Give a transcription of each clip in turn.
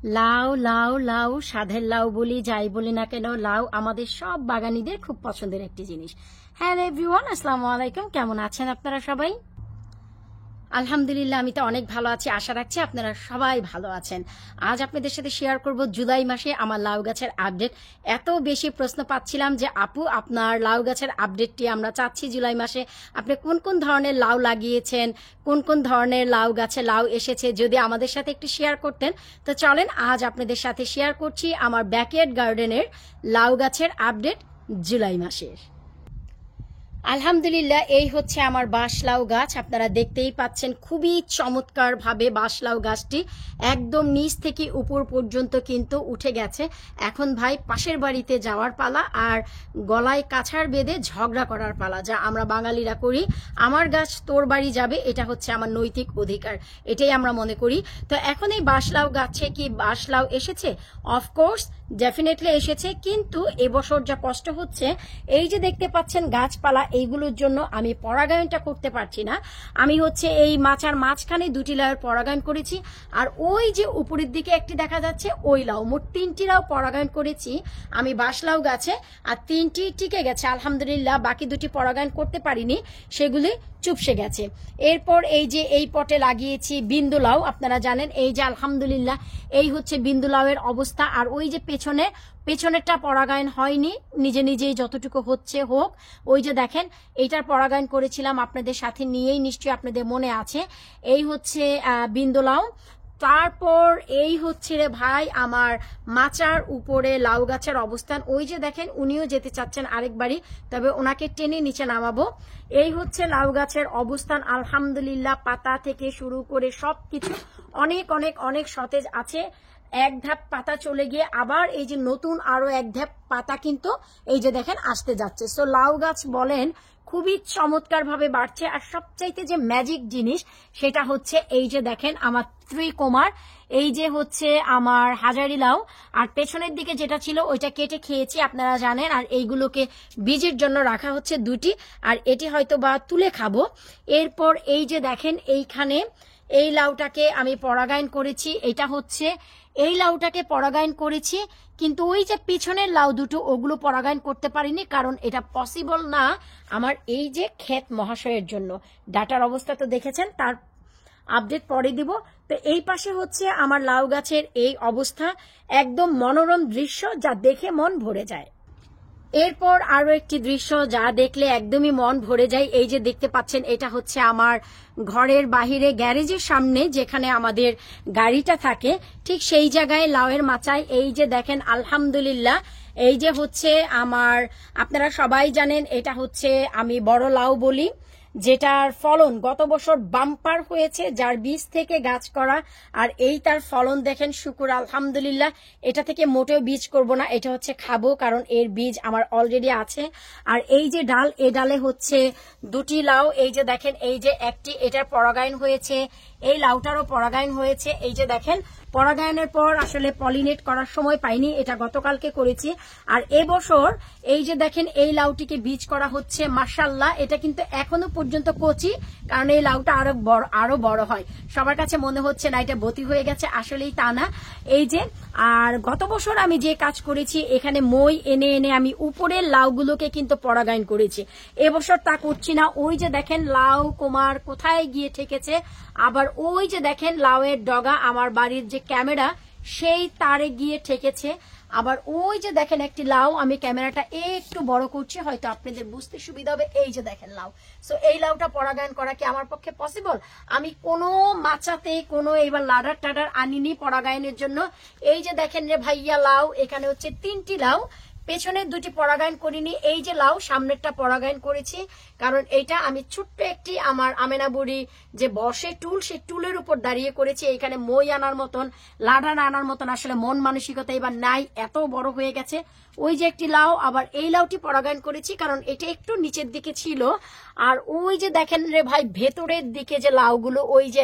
লাউ লাউ লাউ সাধের লাউ বলি যাই বলি না কেন, লাউ আমাদের সব বাগানীদের খুব পছন্দের একটি জিনিস। হ্যালো এভরিওয়ান, আসসালামু আলাইকুম। কেমন আছেন আপনারা সবাই? আলহামদুলিল্লাহ, আমি তো অনেক ভালো আছি। আশা রাখছি আপনারা সবাই ভালো আছেন। আজ আপনাদের সাথে শেয়ার করব জুলাই মাসে আমার লাউ গাছের আপডেট। এত বেশি প্রশ্ন পাচ্ছিলাম যে আপু আপনার লাউ গাছের আপডেটটি আমরা চাচ্ছি জুলাই মাসে। আপনি কোন কোন ধরনের লাউ লাগিয়েছেন, কোন কোন ধরনের লাউ গাছে লাউ এসেছে, যদি আমাদের সাথে একটু শেয়ার করতেন। তো চলেন আজ আপনাদের সাথে শেয়ার করছি আমার ব্যাকইয়ার্ড গার্ডেনের লাউ গাছের আপডেট জুলাই মাসের। আলহামদুলিল্লাহ, এই হচ্ছে আমার বাঁশলাউ গাছ। আপনারা দেখতেই পাচ্ছেন খুবই চমৎকারভাবে বাঁশলাউ গাছটি একদম নিচ থেকে উপর পর্যন্ত কিন্তু উঠে গেছে। এখন ভাই পাশের বাড়িতে যাওয়ার পালা আর গলায় কাছাড় বেঁধে ঝগড়া করার পালা, যা আমরা বাঙালিরা করি। আমার গাছ তোর বাড়ি যাবে, এটা হচ্ছে আমার নৈতিক অধিকার, এটাই আমরা মনে করি। তো এখন এই বাঁশলাউ গাছে কি বাঁশলাউ এসেছে? অফকোর্স ডেফিনেটলি এসেছে, কিন্তু এবছর যা কষ্ট হচ্ছে, এই যে দেখতে পাচ্ছেন গাছপালা, এইগুলোর জন্য আমি পরাগায়নটা করতে পারছি না। আমি হচ্ছে এই মাচার মাঝখানে দুটি লাউয়ের পরাগায়ন করেছি, আর ওই যে উপরের দিকে একটি দেখা যাচ্ছে ওই লাউ, মোট 3টি লাউ পরাগায়ন করেছি আমি বাঁশলাউ গাছে, আর 3টি টিকে গেছে আলহামদুলিল্লাহ। বাকি 2টি পরাগায়ন করতে পারিনি, সেগুলি চুপসে গেছে। এরপর এই যে এই পটে লাগিয়েছি বিন্দু লাউ। আপনারা জানেন এই যে আলহামদুলিল্লাহ এই হচ্ছে বিন্দু লাউয়ের অবস্থা। আর ওই যে পেছনেরটা পরাগায়ন হয়নি, নিজে নিজেই যতটুকু হচ্ছে হোক। ওই যে দেখেন এইটার পরাগায়ন করেছিলাম আপনাদের সাথে নিয়েই, নিশ্চয়ই আপনাদের মনে আছে। এই হচ্ছে বিন্দু লাউ। তারপর এই হচ্ছে রে ভাই আমার মাচার উপরে লাউ গাছের অবস্থান। ওই যে দেখেন উনিও যেতে চাচ্ছেন আরেকবারই, তবে ওনাকে টেনে নিচে নামাবো। এই হচ্ছে লাউ গাছের অবস্থান আলহামদুলিল্লাহ, পাতা থেকে শুরু করে সবকিছু অনেক অনেক অনেক সতেজ আছে। এক ধাপ পাতা চলে গিয়ে আবার এই যে নতুন আরো এক ধাপ পাতা কিন্তু এই যে দেখেন আসতে যাচ্ছে। সো লাউ গাছ বলেন খুবই চমৎকার ভাবে বাড়ছে। আর সবচাইতে যে ম্যাজিক জিনিস সেটা হচ্ছে এই যে দেখেন আমার ত্রিকোমার, এই যে হচ্ছে আমার হাজারি লাউ, আর পেছনের দিকে যেটা ছিল ওইটা কেটে খেয়েছি আপনারা জানেন। আর এইগুলোকে বীজের জন্য রাখা হচ্ছে 2টি, আর এটি হয়তো বা তুলে খাবো। এরপর এই যে দেখেন এইখানে এই লাউটাকে আমি পরাগায়ন করেছি। এটা হচ্ছে এই লাউটাকে পরাগায়ন করেছি, কিন্তু ওই যে পিছনের লাউ দুটো ওগুলো পরাগায়ন করতে পারিনি, কারণ এটা পসিবল না আমার এই যে ক্ষেত মহাশয়ের জন্য। ডাটার অবস্থা তো দেখেছেন, তার আপডেট পরে দিব। তো এই পাশে হচ্ছে আমার লাউ গাছের এই অবস্থা, একদম মনোরম দৃশ্য যা দেখে মন ভরে যায়। এরপর আরো একটি দৃশ্য যা দেখলে একদমই মন ভরে যায়। এই যে দেখতে পাচ্ছেন এটা হচ্ছে আমার ঘরের বাহিরে গ্যারেজের সামনে যেখানে আমাদের গাড়িটা থাকে, ঠিক সেই জায়গায় লাউয়ের মাচায় এই যে দেখেন আলহামদুলিল্লাহ এই যে হচ্ছে আমার, আপনারা সবাই জানেন এটা হচ্ছে আমি বড় লাউ বলি, যেটার ফলন গত বছর বাম্পার হয়েছে, যার বীজ থেকে গাছ করা। আর এই তার ফলন দেখেন, শুকুর আলহামদুলিল্লাহ। এটা থেকে মোটেও বীজ করব না, এটা হচ্ছে খাবো, কারণ এর বীজ আমার অলরেডি আছে। আর এই যে ডাল, এই ডালে হচ্ছে 2টি লাউ। এই যে দেখেন এই যে একটি, এটার পরাগায়ন হয়েছে, এই লাউটারও পরাগায়ন হয়েছে। এই যে দেখেন পরাগায়নের পর আসলে পলিনেট করার সময় পাইনি, এটা গতকালকে করেছি। আর এবছর এই যে দেখেন এই লাউটিকে বীজ করা হচ্ছে মাশাআল্লাহ। এটা কিন্তু এখনো পর্যন্ত কচি, কারণ এই লাউটা আরো বড় হয়। সবার কাছে মনে হচ্ছে না এটা বতি হয়ে গেছে, আসলেই তা না। এই যে আর গত বছর আমি যে কাজ করেছি, এখানে মই এনে এনে আমি উপরের লাউগুলোকে কিন্তু পরাগায়ন করেছি। এবছর তা করছি না। ওই যে দেখেন লাউ কুমার কোথায় গিয়ে ঠেকেছে। আবার ওই যে দেখেন লাউয়ের ডগা আমার বাড়ির যে ক্যামেরা সেই তারে গিয়ে ঠেকেছে। আবার ওই যে দেখেন একটি লাউ, আমি ক্যামেরাটা একটু বড় করছি হয়তো আপনাদের বুঝতে সুবিধা হবে। এই যে দেখেন লাউ। সো এই লাউটা পরাগায়ন করা কি আমার পক্ষে পসিবল? আমি কোনো মাচাতে কোনো এবার লাডার টাডার আনিনি পরাগায়নের জন্য। এই যে দেখেন রে ভাইয়া লাউ, এখানে হচ্ছে 3টি লাউ, পেছনের 2টি পরাগায়ন করিনি। এই যে লাউ, সামনেরটা পরাগায়ন করেছি, কারণ এইটা আমি ছোট্ট একটি আমার আমেনা বুড়ি যে বসে টুল, সেই টুলের উপর দাঁড়িয়ে করেছি। এইখানে মই আনার মতন, লাডার আনার মতন আসলে মন মানসিকতা এবার নাই, এত বড় হয়ে গেছে। ওই যে একটি লাউ, আবার এই লাউটি পরাগায়ন করেছি কারণ এটা একটু নিচের দিকে ছিল। আর ওই যে দেখেন রে ভাই ভেতরের দিকে যে লাউগুলো, ওই যে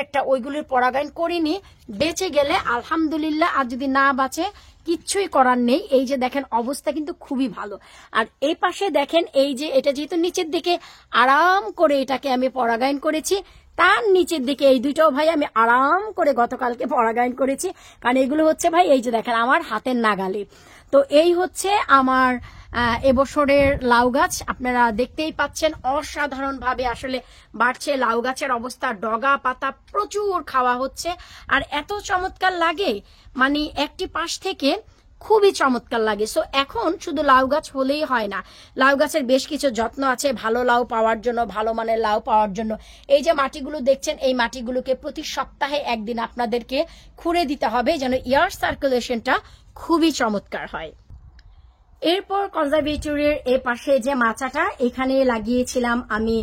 একটা ওইগুলির পরাগায়ন করিনি। বেঁচে গেলে আলহামদুলিল্লাহ, আর যদি না বাঁচে কিচ্ছুই করার নেই। এই যে দেখেন অবস্থা কিন্তু খুবই ভালো। আর এই পাশে দেখেন এই যে এটা যেহেতু নিচের দিকে, আরাম করে এটাকে আমি পরাগায়ন করেছি। তার নিচের দিকে এই দুইটাও ভাই আমি আরাম করে গতকালকে পরাগায়ন করেছি, কারণ এগুলো হচ্ছে ভাই এই যে দেখেন আমার হাতের নাগালে। তো এই হচ্ছে আমার এবছরের লাউ গাছ, আপনারা দেখতেই পাচ্ছেন অসাধারণভাবে আসলে বাড়ছে। লাউ গাছের অবস্থা, ডগা পাতা প্রচুর খাওয়া হচ্ছে, আর এত চমৎকার লাগে, মানে একটি পাশ থেকে খুবই চমৎকার লাগে। সো এখন শুধু লাউ গাছ হলেই হয় না, লাউ গাছের বেশ কিছু যত্ন আছে ভালো লাউ পাওয়ার জন্য, ভালো মানের লাউ পাওয়ার জন্য। এই যে মাটিগুলো দেখছেন, এই মাটিগুলোকে প্রতি সপ্তাহে একদিন আপনাদেরকে খুঁড়ে দিতে হবে যেন এয়ার সার্কুলেশনটা খুবই চমৎকার হয়। এরপর কনজারভেটরির এ পাশে যে মাচাটা, এখানে লাগিয়েছিলাম আমি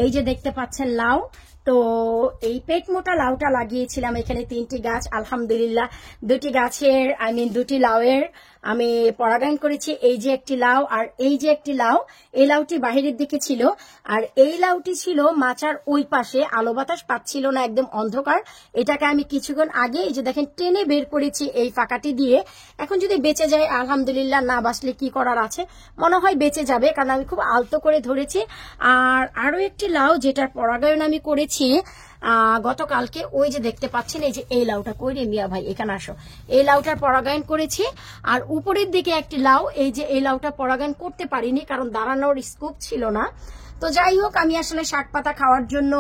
এই যে দেখতে পাচ্ছেন লাউ। তো এই পেট মোটা লাউটা লাগিয়েছিলাম এখানে 3টি গাছ, আলহামদুলিল্লাহ 2টি গাছের দুটি লাউয়ের আমি পরাগায়ন করেছি। এই যে একটি লাউ আর এই যে একটি লাউ, এই লাউটি বাহিরের দিকে ছিল, আর এই লাউটি ছিল মাচার ওই পাশে, আলো বাতাস পাচ্ছিল না, একদম অন্ধকার। এটাকে আমি কিছুক্ষণ আগে এই যে দেখেন টেনে বের করেছি এই ফাঁকাটি দিয়ে। এখন যদি বেঁচে যায় আলহামদুলিল্লাহ, না বাঁচলে কি করার আছে, মনে হয় বেঁচে যাবে, কারণ আমি খুব আলতো করে ধরেছি। আর আরো একটি লাউ যেটার পরাগায়ন আমি করেছি গতকালকে, ওই যে দেখতে পাচ্ছেন এই যে এই লাউটা, কই রে মিয়া ভাই এখানে আসো, এই লাউটার পরাগায়ন করেছি। আর উপরের দিকে একটি লাউ, এই যে এই লাউটা পরাগায়ন করতে পারিনি কারণ দাঁড়ানোর স্কোপ ছিল না। তো যাই হোক, আমি আসলে শাক পাতা খাওয়ার জন্য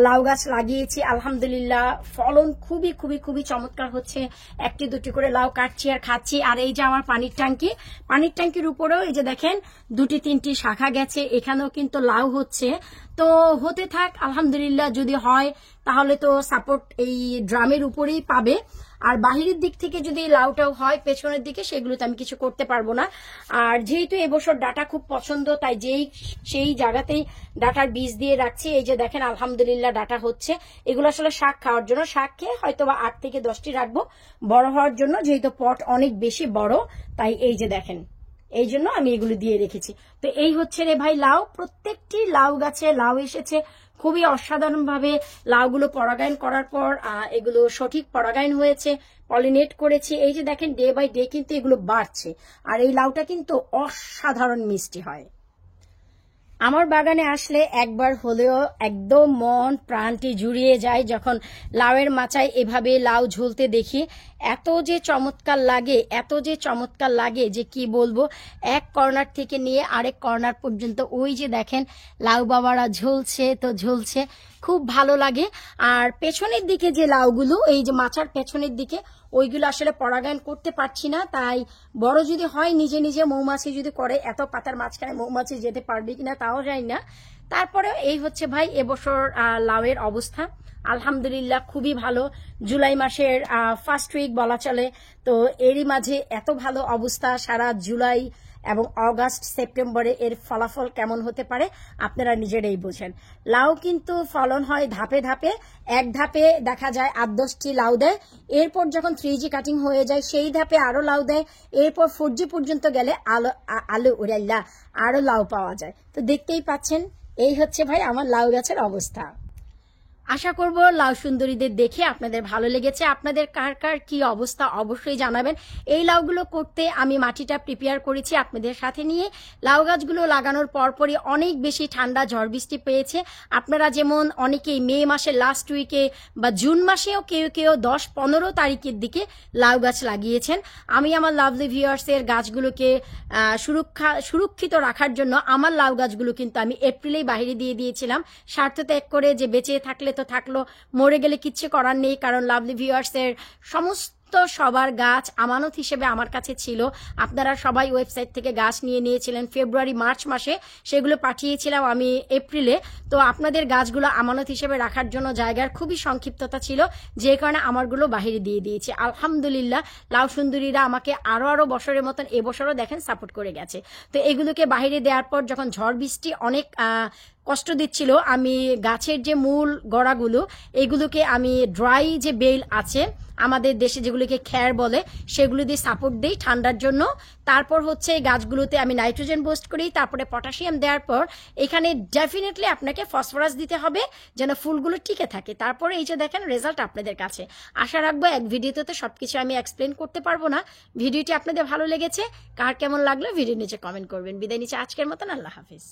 লাউ গাছ লাগিয়েছি, আলহামদুলিল্লাহ ফলন খুবই খুবই খুবই চমৎকার হচ্ছে। 1টি 2টি করে লাউ কাটছি আর খাচ্ছি। আর এই যে আমার পানির ট্যাঙ্কি, পানির ট্যাঙ্কির উপরেও এই যে দেখেন 2টি 3টি শাখা গেছে, এখানেও কিন্তু লাউ হচ্ছে। তো হতে থাক আলহামদুলিল্লাহ, যদি হয় তাহলে তো সাপোর্ট এই ড্রামের উপরেই পাবে। আর বাহিরের দিক থেকে যদি লাউটাও হয় পেছনের দিকে, সেগুলোতে আমি কিছু করতে পারবো না। আর যেহেতু এবছর ডাটা খুব পছন্দ, তাই সেই জায়গাতেই ডাটার বীজ দিয়ে রাখছি। এই যে দেখেন আলহামদুলিল্লাহ ডাটা হচ্ছে। এগুলো আসলে শাক খাওয়ার জন্য, শাক খেয়ে হয়তো বা 8 থেকে 10টি রাখবো বড় হওয়ার জন্য, যেহেতু পট অনেক বেশি বড়, তাই এই যে দেখেন এই জন্য আমি এগুলো দিয়ে রেখেছি। তো এই হচ্ছে রে ভাই লাউ, প্রত্যেকটি লাউ গাছে লাউ এসেছে খুবই অসাধারণভাবে। লাউগুলো পরাগায়ন করার পর এগুলো সঠিক পরাগায়ন হয়েছে, পলিনেট করেছি। এই যে দেখেন ডে বাই ডে কিন্তু এগুলো বাড়ছে, আর এই লাউটা কিন্তু অসাধারণ মিষ্টি হয়। আমার বাগানে আসলে একবার হলেও একদম মন প্রাণটি জুড়িয়ে যায় যখন লাউয়ের মাচায় এভাবে লাউ ঝুলতে দেখি। এত যে চমৎকার লাগে, এত যে চমৎকার লাগে যে কি বলবো। এক কর্নার থেকে নিয়ে আরেক কর্নার পর্যন্ত ওই যে দেখেন লাউ বাবারা ঝুলছে তো ঝুলছে, খুব ভালো লাগে। আর পেছনের দিকে যে লাউগুলো, এই যে মাচার পেছনের দিকে, ওইগুলো আসলে পরাগায়ন করতে পারছি না। তাই বড় যদি হয় নিজে নিজে মৌমাছি যদি করে, এত পাতার মাঝখানে মৌমাছি যেতে পারবে কিনা তাও জানি না। তারপরে এই হচ্ছে ভাই এবছর লাউয়ের অবস্থা আলহামদুলিল্লাহ খুবই ভালো। জুলাই মাসের ফার্স্ট উইক বলা চলে, তো এরই মাঝে এত ভালো অবস্থা। সারা জুলাই এবং অগাস্ট সেপ্টেম্বরে এর ফলাফল কেমন হতে পারে আপনারা নিজেরাই বোঝেন। লাউ কিন্তু ফলন হয় ধাপে ধাপে, এক ধাপে দেখা যায় 8-10টি লাউ দেয়, এরপর যখন 3G কাটিং হয়ে যায় সেই ধাপে আরো লাউ দেয়, এরপর 4G পর্যন্ত গেলে আলু উড়াইল্লা আরো লাউ পাওয়া যায়। তো দেখতেই পাচ্ছেন এই হচ্ছে ভাই আমার লাউ গাছের অবস্থা। আশা করব লাউ সুন্দরীদের দেখে আপনাদের ভালো লেগেছে। আপনাদের কার কার কি অবস্থা অবশ্যই জানাবেন। এই লাউগুলো করতে আমি মাটিটা প্রিপেয়ার করেছি আপনাদের সাথে নিয়ে। লাউ গাছগুলো লাগানোর পরপরই অনেক বেশি ঠান্ডা ঝড় বৃষ্টি পেয়েছে। আপনারা যেমন অনেকেই মে মাসের লাস্ট উইকে বা জুন মাসেও কেউ কেউ 10-15 তারিখের দিকে লাউ গাছ লাগিয়েছেন। আমি আমার লাভলি ভিউয়ার্সের গাছগুলোকে সুরক্ষিত রাখার জন্য আমার লাউ গাছগুলো কিন্তু আমি এপ্রিলেই বাইরে দিয়ে দিয়েছিলাম, স্বার্থ ত্যাগ করে যে বেঁচে থাকলে তো থাকলো, মরে গেলে কিচ্ছু করার নেই। কারণ লাভলি ভিউয়ার্সের সমস্ত সবার গাছ আমানত হিসেবে আমার কাছে ছিল। আপনারা সবাই ওয়েবসাইট থেকে গাছ নিয়ে নিয়েছিলেন ফেব্রুয়ারি মার্চ মাসে, সেগুলো পাঠিয়েছিলাম আমি এপ্রিলে। তো আপনাদের গাছগুলো আমানত হিসেবে রাখার জন্য জায়গার খুবই সংক্ষিপ্ততা ছিল, যে কারণে আমারগুলো বাহিরে দিয়ে দিয়েছি। আলহামদুলিল্লাহ লাউ সুন্দরীরা আমাকে আরো বছরের মতন এবছরও দেখেন সাপোর্ট করে গেছে। তো এগুলোকে বাহিরে দেওয়ার পর যখন ঝড় বৃষ্টি অনেক কষ্ট দিচ্ছিল, আমি গাছের যে মূল গড়াগুলো এগুলোকে আমি ড্রাই যে বেল আছে আমাদের দেশে যেগুলোকে খ্যার বলে, সেগুলো দিয়ে সাপোর্ট দিই ঠান্ডার জন্য। তারপর হচ্ছে গাছগুলোতে আমি নাইট্রোজেন বুস্ট করি, তারপরে পটাশিয়াম দেওয়ার পর এখানে ডেফিনেটলি আপনাকে ফসফরাস দিতে হবে যেন ফুলগুলো টিকে থাকে। তারপরে এই যে দেখেন রেজাল্ট আপনাদের কাছে। আশা রাখবো এক ভিডিওতে তো সবকিছু আমি এক্সপ্লেন করতে পারবো না। ভিডিওটি আপনাদের ভালো লেগেছে, কার কেমন লাগলো ভিডিও নিচে কমেন্ট করবেন। বিদায় নিচে আজকের মতন, আল্লাহ হাফিজ।